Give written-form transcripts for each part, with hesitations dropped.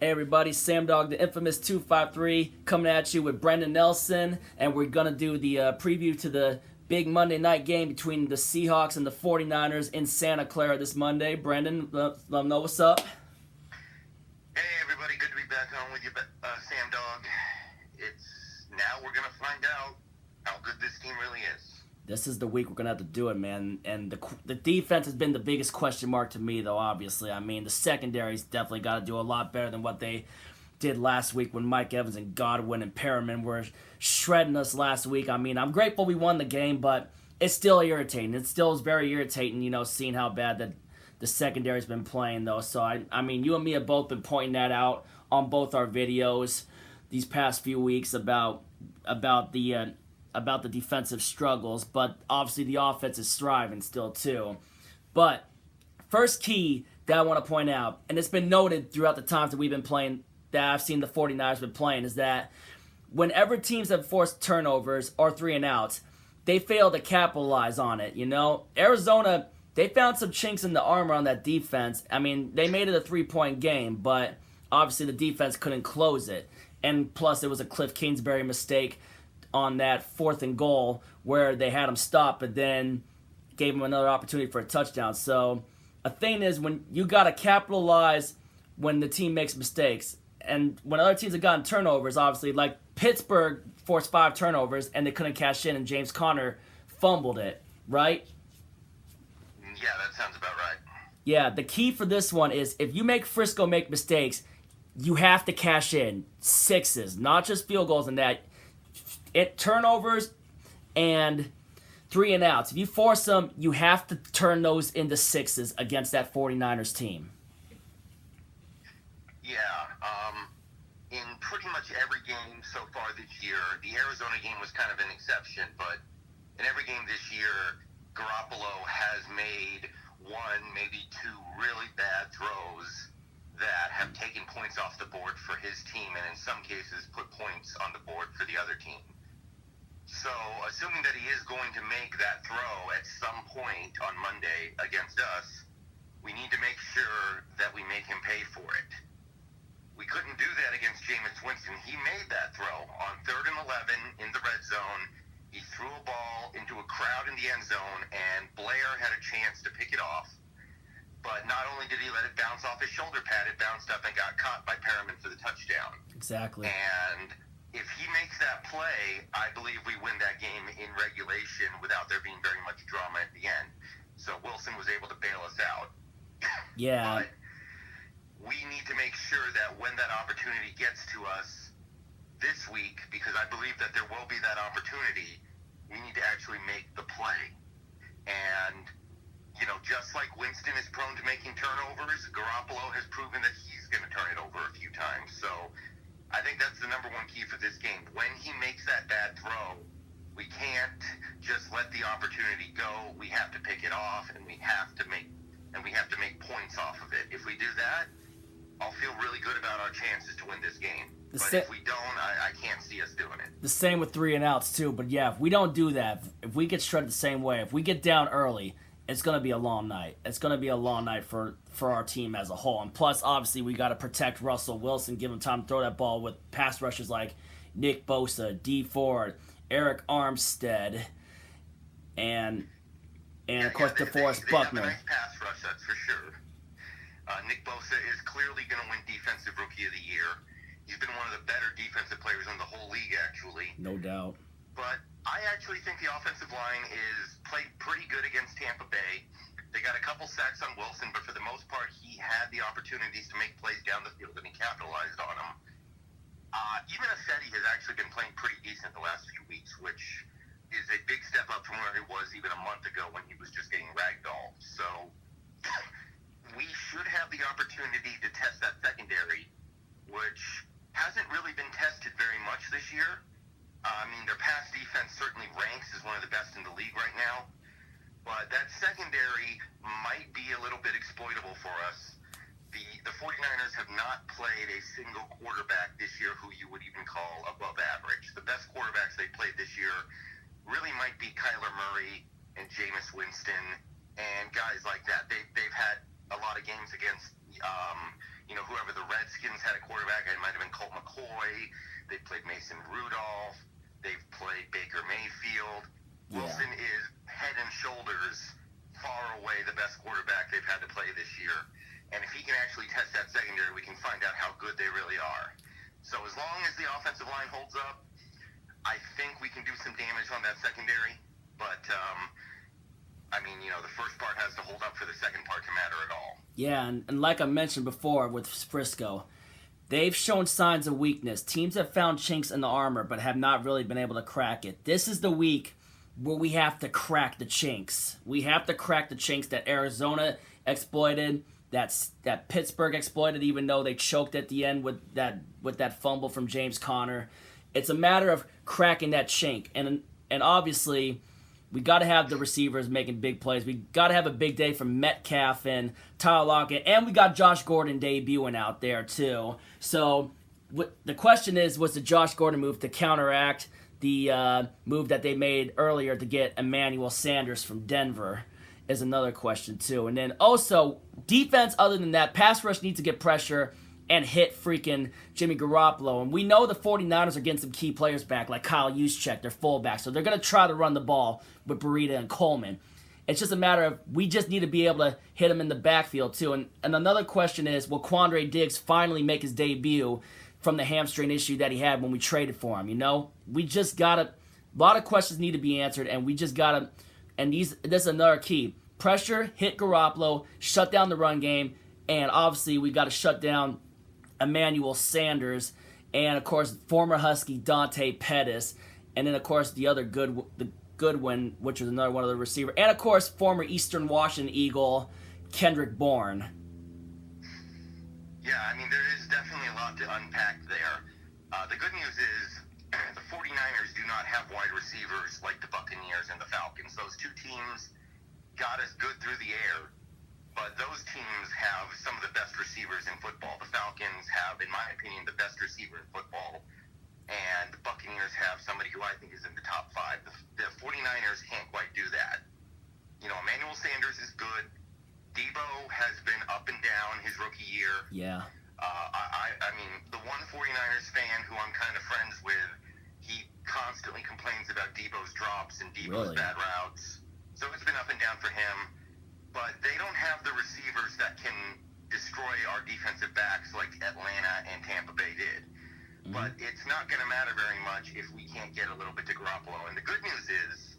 Hey everybody, Sam Dog, the infamous 253, coming at you with Brendon Nelson, and we're going to do the preview to the big Monday night game between the Seahawks and the 49ers in Santa Clara this Monday. Brendon, let them know what's up. Hey everybody, good to be back on with you, Sam Dog. Now we're going to find out how good this team really is. This is the week we're going to have to do it, man. And the defense has been the biggest question mark to me, though, obviously. I mean, the secondary's definitely got to do a lot better than what they did last week when Mike Evans and Godwin and Perriman were shredding us last week. I mean, I'm grateful we won the game, but it's still irritating. It still is very irritating, seeing how bad the secondary's been playing, though. So, I mean, you and me have both been pointing that out on both our videos these past few weeks about the defensive struggles, but obviously the offense is thriving still too. But first key that I want to point out, and it's been noted throughout the times that we've been playing, that I've seen the 49ers been playing, is that whenever teams have forced turnovers or 3 and outs, they fail to capitalize on it. Arizona, they found some chinks in the armor on that defense. I mean, they made it a 3-point game, but obviously the defense couldn't close it. And plus, it was a Cliff Kingsbury mistake on that 4th and goal where they had him stop, but then gave him another opportunity for a touchdown. So a thing is, when you got to capitalize when the team makes mistakes. And when other teams have gotten turnovers, obviously, like Pittsburgh forced 5 turnovers and they couldn't cash in, and James Conner fumbled it, right? Yeah, that sounds about right. Yeah, the key for this one is if you make Frisco make mistakes, you have to cash in 6s, not just field goals and that. Turnovers and 3 and outs. If you force them, you have to turn those into 6s against that 49ers team. Yeah, in pretty much every game so far this year, the Arizona game was kind of an exception, but in every game this year, Garoppolo has made 1, maybe 2 really bad throws that have taken points off the board for his team, and in some cases put points on the board for the other team. So, assuming that he is going to make that throw at some point on Monday against us, we need to make sure that we make him pay for it. We couldn't do that against Jameis Winston. He made that throw on 3rd and 11 in the red zone. He threw a ball into a crowd in the end zone, and Blair had a chance to pick it off. But not only did he let it bounce off his shoulder pad, it bounced up and got caught by Perriman for the touchdown. Exactly. And if he makes that play, I believe we win that game in regulation without there being very much drama at the end. So Wilson was able to bail us out. Yeah. But we need to make sure that when that opportunity gets to us this week, because I believe that there will be that opportunity, we need to actually make the play. And just like Winston is prone to making turnovers, Garoppolo has proven that he's going to turn it over a few times. So I think that's the number 1 key for this game. When he makes that bad throw, we can't just let the opportunity go. We have to pick it off, and we have to make points off of it. If we do that, I'll feel really good about our chances to win this game. But if we don't, I can't see us doing it. The same with 3 and outs too. But yeah, if we don't do that, if we get shredded the same way, if we get down early, it's going to be a long night. It's going to be a long night for our team as a whole. And plus, obviously, we got to protect Russell Wilson, give him time to throw that ball with pass rushers like Nick Bosa, D. Ford, Eric Armstead, and of course, DeForest Buckner. They have a nice pass rush, that's for sure. Nick Bosa is clearly going to win Defensive Rookie of the Year. He's been one of the better defensive players in the whole league, actually. No doubt. But I actually think the offensive line is played pretty good against Tampa Bay. They got a couple sacks on Wilson, but for the most part, he had the opportunities to make plays down the field, and he capitalized on them. Even Affetti has actually been playing pretty decent the last few weeks, which is a big step up from where he was even a month ago when he was just getting ragdolled. So we should have the opportunity to test that secondary, which hasn't really been tested very much this year. I mean, their pass defense certainly ranks as one of the best in the league right now, but that secondary might be a little bit exploitable for us. The 49ers have not played a single quarterback this year who you would even call above average. The best quarterbacks they played this year really might be Kyler Murray and Jameis Winston and guys like that. They've had a lot of games against, whoever the Red Redskins had a quarterback. It might have been Colt McCoy. They played Mason Rudolph. They've played Baker Mayfield. Yeah. Wilson is head and shoulders far away the best quarterback they've had to play this year. And if he can actually test that secondary, we can find out how good they really are. So as long as the offensive line holds up, I think we can do some damage on that secondary. But, I mean, you know, the first part has to hold up for the second part to matter at all. Yeah, and like I mentioned before with Frisco, they've shown signs of weakness. Teams have found chinks in the armor but have not really been able to crack it. This is the week where we have to crack the chinks. We have to crack the chinks that Arizona exploited, that Pittsburgh exploited, even though they choked at the end with that fumble from James Conner. It's a matter of cracking that chink, and obviously we got to have the receivers making big plays. We got to have a big day from Metcalf and Tyler Lockett, and we got Josh Gordon debuting out there too. So the question is, was the Josh Gordon move to counteract the move that they made earlier to get Emmanuel Sanders from Denver is another question too. And then also, defense other than that, pass rush needs to get pressure and hit freaking Jimmy Garoppolo. And we know the 49ers are getting some key players back, like Kyle Juszczyk, their fullback. So they're going to try to run the ball with Breida and Coleman. It's just a matter of we just need to be able to hit them in the backfield too. And another question is, will Quandre Diggs finally make his debut from the hamstring issue that he had when we traded for him? You know, we just got a lot of questions need to be answered, and we just got to, and this is another key. Pressure, hit Garoppolo, shut down the run game, and obviously we got to shut down Emmanuel Sanders, and of course former Husky Dante Pettis, and then of course the Goodwin, which was another one of the receivers, and of course former Eastern Washington Eagle Kendrick Bourne. Yeah, I mean, there is definitely a lot to unpack there. The good news is the 49ers do not have wide receivers like the Buccaneers and the Falcons. Those two teams got us good through the air, but those teams have some of the best receivers in football. The Falcons have, in my opinion, the best receiver in football, and the Buccaneers have somebody who I think is in the top five. The 49ers can't quite do that. You know, Emmanuel Sanders is good. Debo has been up and down his rookie year. Yeah. I mean, the one 49ers fan who I'm kind of friends with, he constantly complains about Debo's drops and Debo's bad routes. So it's been up and down for him. But they don't have the receivers that can destroy our defensive backs like Atlanta and Tampa Bay did. Mm-hmm. But it's not going to matter very much if we can't get a little bit to Garoppolo. And the good news is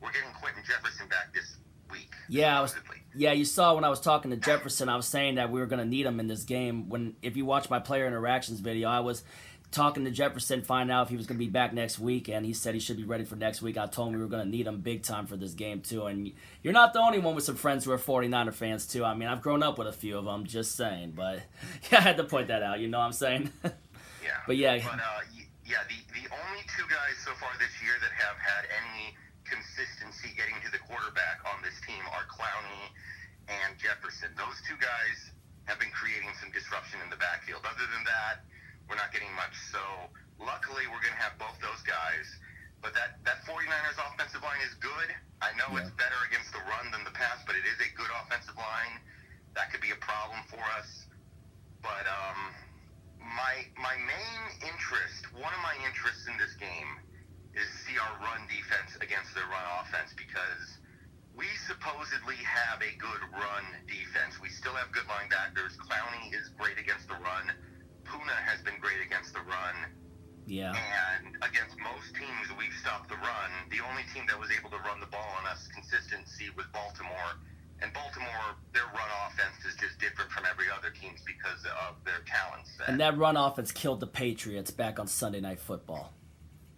we're getting Quentin Jefferson back this week. Yeah, you saw when I was talking to Jefferson, I was saying that we were going to need him in this game. If you watch my player interactions video, I was talking to Jefferson, finding out if he was going to be back next week, and he said he should be ready for next week. I told him we were going to need him big time for this game too. And you're not the only one with some friends who are 49er fans too. I mean, I've grown up with a few of them, just saying. But yeah, I had to point that out. You know what I'm saying? Yeah. But yeah. The only two guys so far this year that have had any consistency getting to the quarterback on this team are Clowney and Jefferson. Those two guys have been creating some disruption in the backfield. Other than that, we're not getting much. So luckily we're going to have both those guys. But that 49ers offensive line is good. I know it's better against the run than the pass, but it is a good offensive line. That could be a problem for us. But my main interest, one of my interests in this game is to see our run defense against their run offense, because we supposedly have a good run defense. We still have good linebackers. Clowney is great against the run. Puna has been great against the run. Yeah. And against most teams, we've stopped the run. The only team that was able to run the ball on us consistency was Baltimore. And Baltimore, their run offense is just different from every other team's because of their talent set. And that run offense killed the Patriots back on Sunday Night Football.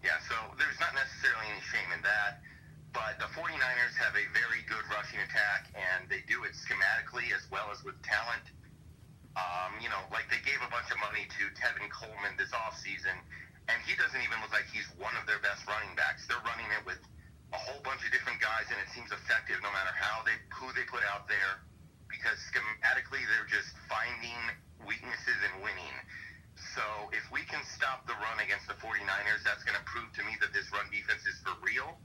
Yeah, so there's not necessarily any shame in that. But the 49ers have a very good rushing attack, and they do it schematically as well as with talent. Like they gave a bunch of money to Tevin Coleman this offseason, and he doesn't even look like he's one of their best running backs. They're running it with a whole bunch of different guys, and it seems effective no matter who they put out there, because schematically they're just finding weaknesses and winning. So if we can stop the run against the 49ers, that's going to prove to me that this run defense is for real,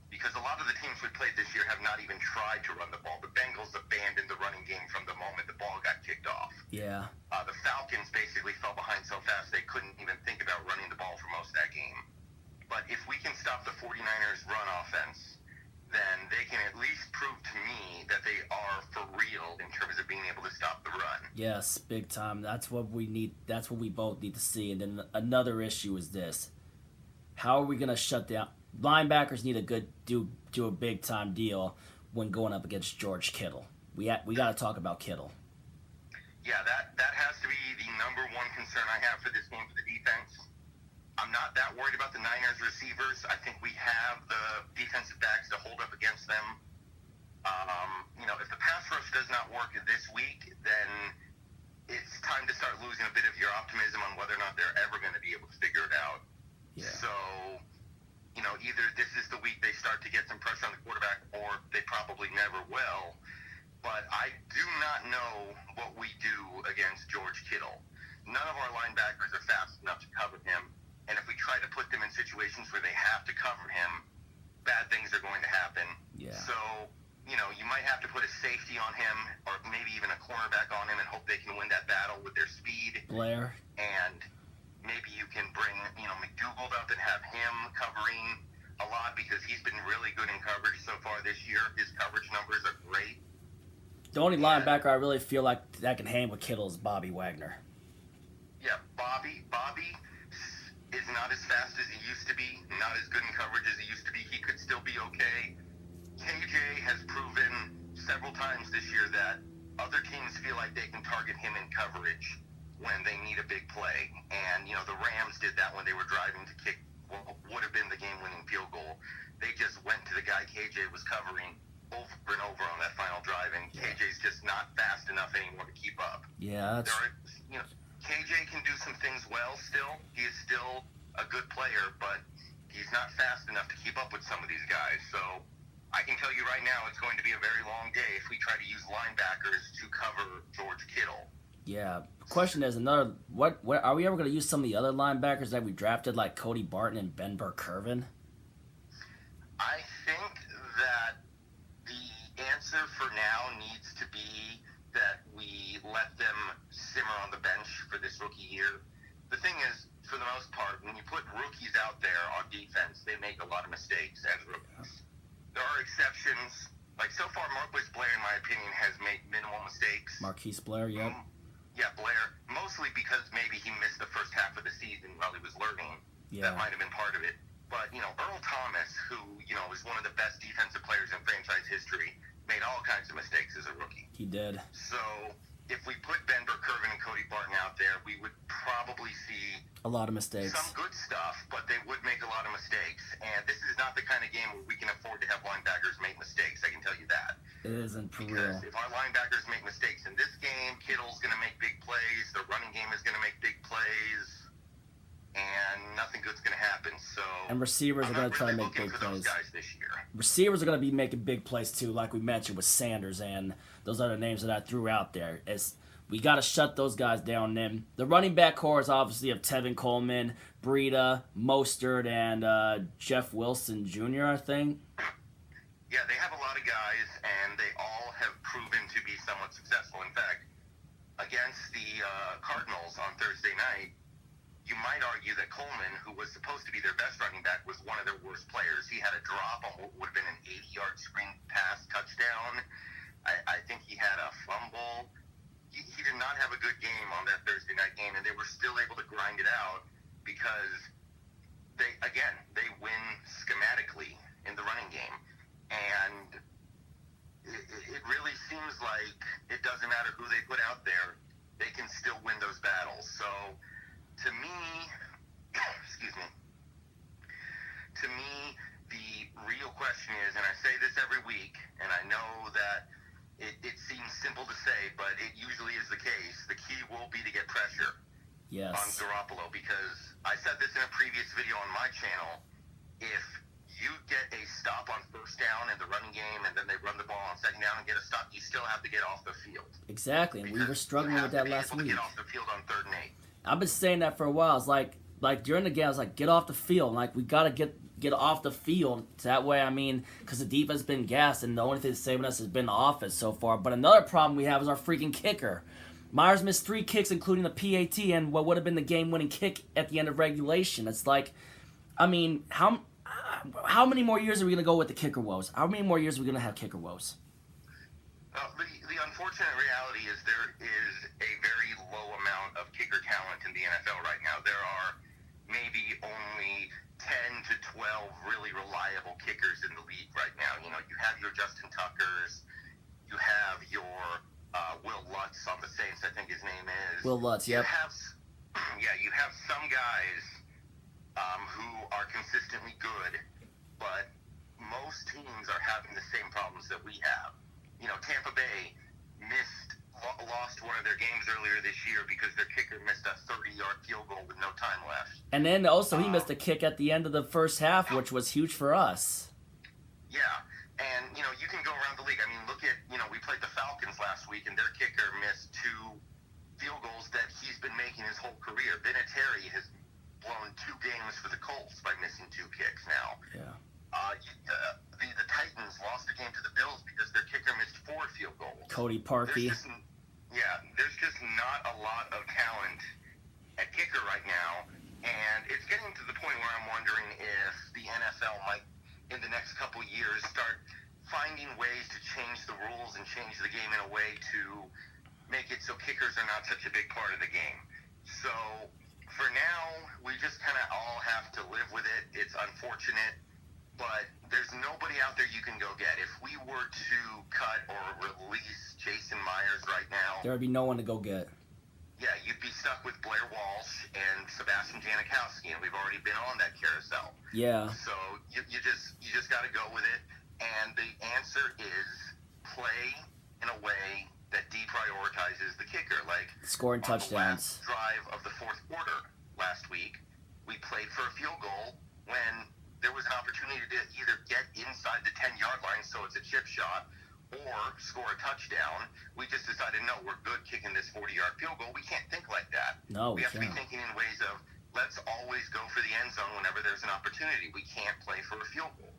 because a lot of the teams we played this year have not even tried to run the ball. The Bengals abandoned the running game from the moment the ball got kicked off. Yeah. The Falcons basically fell behind so fast they couldn't even think about running the ball for most of that game. But if we can stop the 49ers run offense, then they can at least prove to me that they are for real in terms of being able to stop the run. Yes, big time. That's what we need. That's what we both need to see. And then another issue is this: how are we going to shut down? Linebackers need do a big time deal when going up against George Kittle. We got to talk about Kittle. Yeah, that has to be the number one concern I have for this game for the defense. I'm not that worried about the Niners receivers. I think we have the defensive backs to hold up against them. If the pass rush does not work this week, then it's time to start losing a bit of your optimism on whether or not they're ever going to be able to figure it out. Yeah. So, either this is the week they start to get some pressure on the quarterback, or they probably never will. But I do not know what we do against George Kittle. None of our linebackers are fast enough to cover him. And if we try to put them in situations where they have to cover him, bad things are going to happen. Yeah. So, you might have to put a safety on him or maybe even a cornerback on him and hope they can win that battle with their speed. Blair. And maybe you can bring, McDougald up and have him covering a lot because he's been really good in coverage so far this year. His coverage numbers are great. The only linebacker I really feel like that can hang with Kittle is Bobby Wagner. Yeah, Bobby is not as fast as he used to be, not as good in coverage as he used to be. He could still be okay. KJ has proven several times this year that other teams feel like they can target him in coverage when they need a big play. And, the Rams did that when they were driving to kick what would have been the game-winning field goal. They just went to the guy KJ was covering over and over on that final drive, and KJ's just not fast enough anymore to keep up. Yeah, KJ can do some things well still. He is still a good player, but he's not fast enough to keep up with some of these guys. So I can tell you right now it's going to be a very long day if we try to use linebackers to cover George Kittle. Yeah. Question is what are we ever going to use some of the other linebackers that we drafted, like Cody Barton and Ben Burr-Kirven? I think that the answer for now needs to be that we let them simmer on the bench for this rookie year. The thing is, for the most part, when you put rookies out there on defense, they make a lot of mistakes as rookies. There are exceptions. Like, so far, Marquise Blair, in my opinion, has made minimal mistakes. Marquise Blair, yep. Yeah, Blair, mostly because maybe he missed the first half of the season while he was learning. Yeah. That might have been part of it. But, Earl Thomas, who, is one of the best defensive players in franchise history, made all kinds of mistakes as a rookie. He did. So, if we put Ben Burr-Kirven and Cody Barton out there, we would probably see a lot of mistakes. Some good stuff, but they would make a lot of mistakes. And this is not the kind of game where we can afford to have linebackers make mistakes, I can tell you that. It isn't for because real. If our linebackers make mistakes in this game, Kittle's going to make big plays, the running game is going to make big plays, and nothing good's going to happen. So, and receivers are going to try to make big plays. Those guys this year. Receivers are going to be making big plays too, like we mentioned with Sanders and those other names that I threw out there. We got to shut those guys down. Then the running back core is obviously of Tevin Coleman, Breida, Mostert, and Jeff Wilson Jr., I think. Yeah, they have a lot of guys, and they all have proven to be somewhat successful. In fact, against the Cardinals on Thursday night, you might argue that Coleman, who was supposed to be their best running back, was one of their worst players. He had a drop on what would have been an 80-yard screen pass touchdown. I think he had a fumble. He did not have a good game on that Thursday night game, and they were still able to grind it out because they win schematically in the running game. And it really seems like it doesn't matter who they put out there, they can still win those battles. So, to me, the real question is, and I say this every week, and I know that it seems simple to say, but it usually is the case. The key will be to get pressure on Garoppolo, because I said this in a previous video on my channel. If you get a stop on first down in the running game, and then they run the ball on second down and get a stop, you still have to get off the field. Exactly, and we were struggling with that last week. Get off the field on 3rd and 8. I've been saying that for a while. It's like during the game, I was like, get off the field. Like, we got to get off the field. So that way, because the defense has been gassed, and the only thing saving us has been the offense so far. But another problem we have is our freaking kicker. Myers missed 3 kicks, including the PAT and what would have been the game-winning kick at the end of regulation. It's like, I mean, how many more years are we going to go with the kicker woes? How many more years are we going to have kicker woes? The unfortunate reality is there is a very low amount of kicker talent in the NFL right now. There are maybe only 10 to 12 really reliable kickers in the league right now. You know, you have your Justin Tuckers, you have your Will Lutz on the Saints, I think his name is. Will Lutz, yep. You have some guys who are consistently good, but most teams are having the same problems that we have. You know, Tampa Bay lost one of their games earlier this year because their kicker missed a 30-yard field goal with no time left. And then also he missed a kick at the end of the first half, which was huge for us. Yeah, and, you know, you can go around the league. I mean, look at, you know, we played the Falcons last week, and their kicker missed 2 field goals that he's been making his whole career. Vinatieri has blown 2 games for the Colts by missing 2 kicks now. Yeah. The Titans lost the game to the Bills because their kicker missed 4 field goals. Cody Parkey. There's just not a lot of talent at kicker right now, and it's getting to the point where I'm wondering if the NFL might, in the next couple years, start finding ways to change the rules and change the game in a way to make it so kickers are not such a big part of the game. So for now, we just kind of all have to live with it. It's unfortunate, but there's nobody out there you can go get. If we were to cut or release Jason Myers right now, there would be no one to go get. Yeah, you'd be stuck with Blair Walsh and Sebastian Janikowski, and we've already been on that carousel. Yeah. So you just got to go with it, and the answer is play in a way that deprioritizes the kicker. Like scoring touchdowns. On the last drive of the fourth quarter last week, we played for a field goal when there was an opportunity to either get inside the 10-yard line, so it's a chip shot, or score a touchdown. We just decided, no, we're good kicking this 40-yard field goal. We can't think like that. No, we have to be thinking in ways of, let's always go for the end zone whenever there's an opportunity. We can't play for a field goal.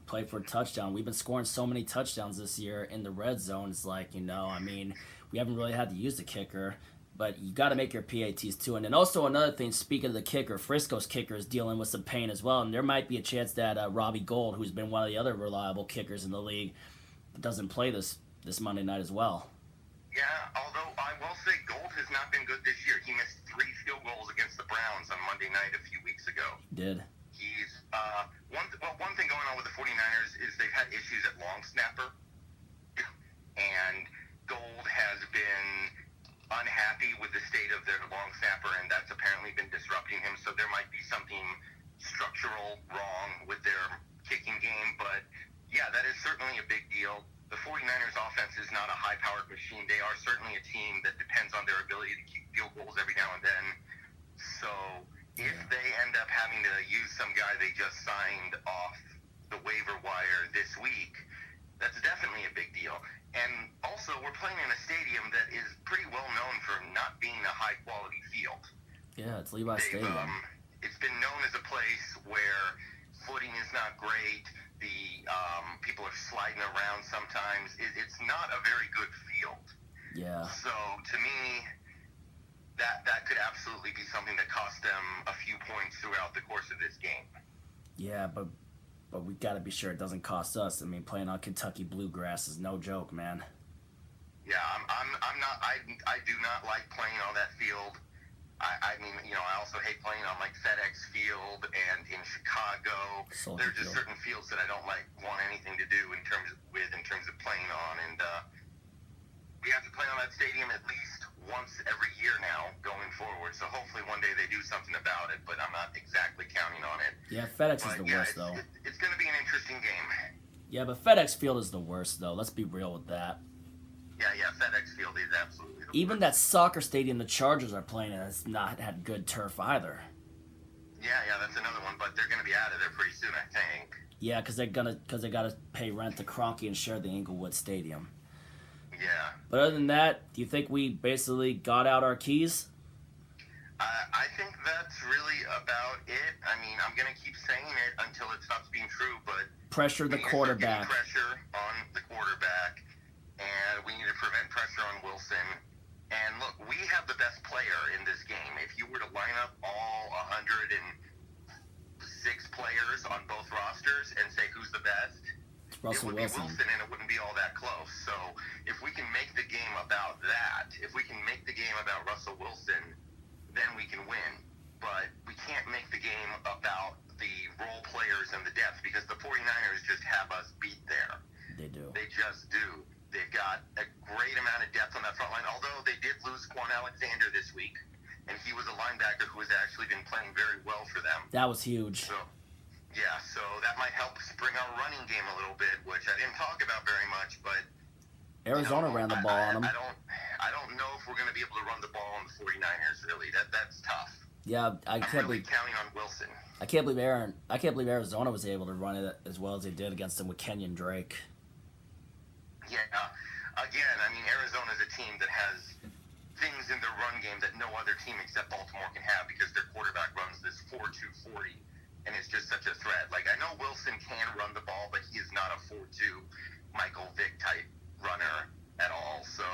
Play for a touchdown. We've been scoring so many touchdowns this year in the red zone. It's like, you know, I mean, we haven't really had to use the kicker, but you got to make your PATs too. And then also another thing, speaking of the kicker, Frisco's kicker is dealing with some pain as well. And there might be a chance that Robbie Gould, who's been one of the other reliable kickers in the league, doesn't play this Monday night as well. Yeah, although I will say Gould has not been good this year. He missed 3 field goals against the Browns on Monday night a few weeks ago. He did. He's one thing going on with the 49ers is they've had issues at long snapper, and Gould has been unhappy with the state of their long snapper, and that's apparently been disrupting him. So there might be something structural wrong with their kicking game, but yeah, that is certainly a big deal. The 49ers offense is not a high-powered machine. They are certainly a team that depends on their ability to kick field goals every now and then. So if they end up having to use some guy they just signed off the waiver wire this week, that's definitely a big deal. And also, we're playing in a stadium that is pretty well known for not being a high-quality field. Yeah, it's Levi Stadium. It's been known as a place where footing is not great. The people are sliding around sometimes. It's not a very good field. Yeah. So to me, that could absolutely be something that cost them a few points throughout the course of this game. Yeah, but we got to be sure it doesn't cost us. I mean, playing on Kentucky bluegrass is no joke, man. Yeah, I'm not. I do not like playing on that field. I mean, you know, I also hate playing on like FedEx Field and in Chicago. There are just certain fields that I don't want anything to do in terms of playing on, and we have to play on that stadium at least once every year now going forward. So hopefully one day they do something about it, but I'm not exactly counting on it. Yeah, FedEx is the worst though. It's going to be an interesting game. Yeah, but FedEx Field is the worst though. Let's be real with that. Yeah, FedEx Field is absolutely the Even worst. that soccer stadium the Chargers are playing in has not had good turf either. Yeah, that's another one, but they're going to be out of there pretty soon, I think. Yeah, because they got to pay rent to Kroenke and share the Inglewood Stadium. Yeah. But other than that, do you think we basically got out our keys? I think that's really about it. I mean, I'm going to keep saying it until it stops being true, but pressure the quarterback. Pressure on the quarterback, and we need to prevent pressure on Wilson. And look, we have the best player in this game. If you were to line up all 106 players on both rosters and say who's the best, it would be Wilson, and it wouldn't be all that close. So if we can make the game about that, if we can make the game about Russell Wilson, then we can win. But we can't make the game about the role players and the depth, because the 49ers just have us beat there. They do. They just do. They've got a great amount of depth on that front line, although they did lose Quan Alexander this week, and he was a linebacker who has actually been playing very well for them. That was huge. So, yeah, so that might help spring our running game a little bit, which I didn't talk about very much, but Arizona ran the ball on them. I don't know if we're going to be able to run the ball on the 49ers, really. That's tough. Yeah, I'm really counting on Wilson. I can't believe Arizona was able to run it as well as they did against them with Kenyon Drake. Yeah, again, I mean, Arizona's a team that has things in their run game that no other team except Baltimore can have, because their quarterback runs this 4.2 40, and it's just such a threat. Like, I know Wilson can run the ball, but he is not a 4.2 Michael Vick type runner at all. So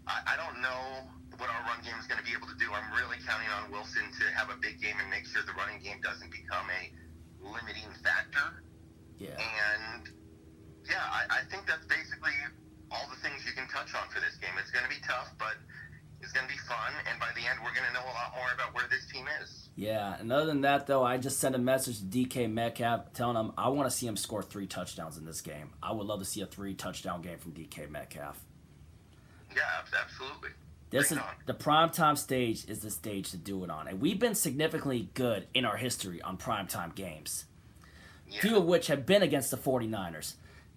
I don't know what our run game is going to be able to do. I'm really counting on Wilson to have a big game and make sure the running game doesn't become a limiting factor. Yeah. And yeah, I think that's basically all the things you can touch on for this game. It's going to be tough, but it's going to be fun, and by the end, we're going to know a lot more about where this team is. Yeah, and other than that, though, I just sent a message to DK Metcalf telling him I want to see him score 3 touchdowns in this game. I would love to see a 3-touchdown game from DK Metcalf. Yeah, absolutely. The primetime stage is the stage to do it on, and we've been significantly good in our history on primetime games, few of which have been against the 49ers.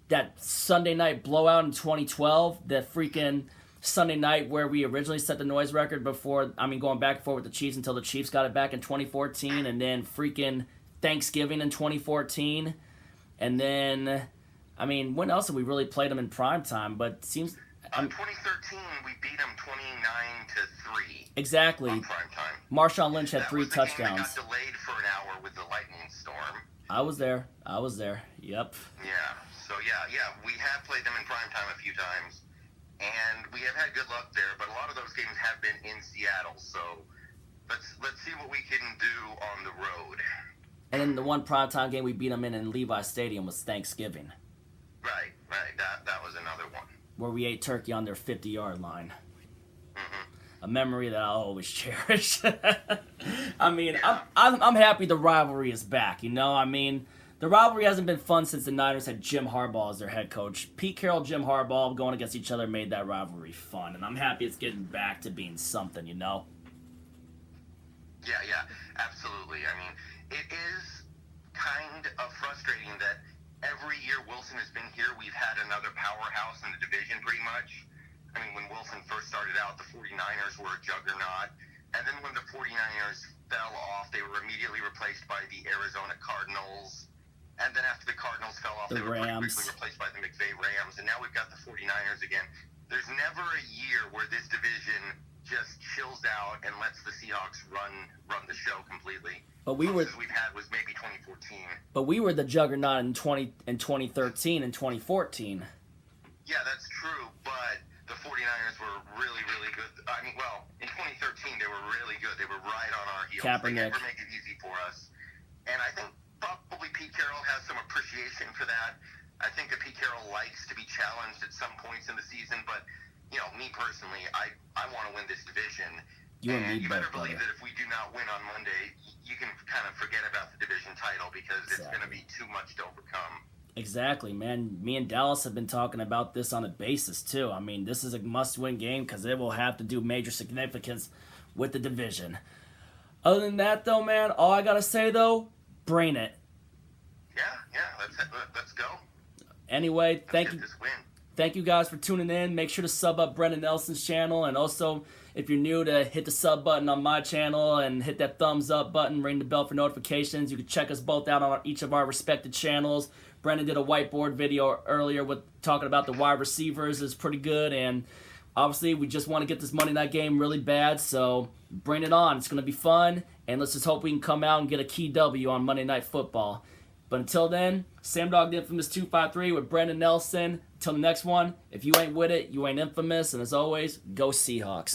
That Sunday night blowout in 2012, the freaking Sunday night where we originally set the noise record before, going back and forth with the Chiefs until the Chiefs got it back in 2014, and then freaking Thanksgiving in 2014. And then, when else have we really played them in primetime? But it seems... In 2013, we beat them 29-3. Exactly. On primetime. Marshawn Lynch had 3 touchdowns. That was the game that got delayed for an hour with the lightning storm. I was there. Yep. Yeah. So, yeah, we have played them in primetime a few times, and we have had good luck there, but a lot of those games have been in Seattle, so let's see what we can do on the road. And then the one primetime game we beat them in Levi Stadium was Thanksgiving. Right. That was another one. Where we ate turkey on their 50-yard line. Mm-hmm. A memory that I'll always cherish. I'm happy the rivalry is back, The rivalry hasn't been fun since the Niners had Jim Harbaugh as their head coach. Pete Carroll, Jim Harbaugh going against each other made that rivalry fun, and I'm happy it's getting back to being something, Yeah, absolutely. It is kind of frustrating that every year Wilson has been here, we've had another powerhouse in the division pretty much. When Wilson first started out, the 49ers were a juggernaut, and then when the 49ers fell off, they were immediately replaced by the Arizona Cardinals. And then after the Cardinals fell off, they were pretty quickly replaced by the McVay Rams. And now we've got the 49ers again. There's never a year where this division just chills out and lets the Seahawks run the show completely. But we've had was maybe 2014. But we were the juggernaut in 2013 and 2014. Yeah, that's true. But the 49ers were really, really good. In 2013, they were really good. They were right on our heels. Kaepernick. They never make it easy for us. And I think probably Pete Carroll has some appreciation for that. I think that Pete Carroll likes to be challenged at some points in the season, but me personally, I want to win this division. You better believe that if we do not win on Monday, you can kind of forget about the division title, because it's going to be too much to overcome. Exactly, man. Me and Dallas have been talking about this on a basis, too. This is a must-win game because it will have to do major significance with the division. Other than that, though, man, all I got to say, though, bring it. Yeah, let's go. Anyway, Let's get this win. Thank you guys for tuning in. Make sure to sub up Brendon Nelson's channel, and also, if you're new, to hit the sub button on my channel and hit that thumbs up button, ring the bell for notifications. You can check us both out on each of our respected channels. Brendon did a whiteboard video earlier with talking about the wide receivers. It's pretty good, and obviously we just want to get this Monday night game really bad, so bring it on. It's going to be fun, and let's just hope we can come out and get a key W on Monday Night Football. But until then, Sam Dog the Infamous 253 with Brendon Nelson. Until the next one, if you ain't with it, you ain't infamous. And as always, go Seahawks.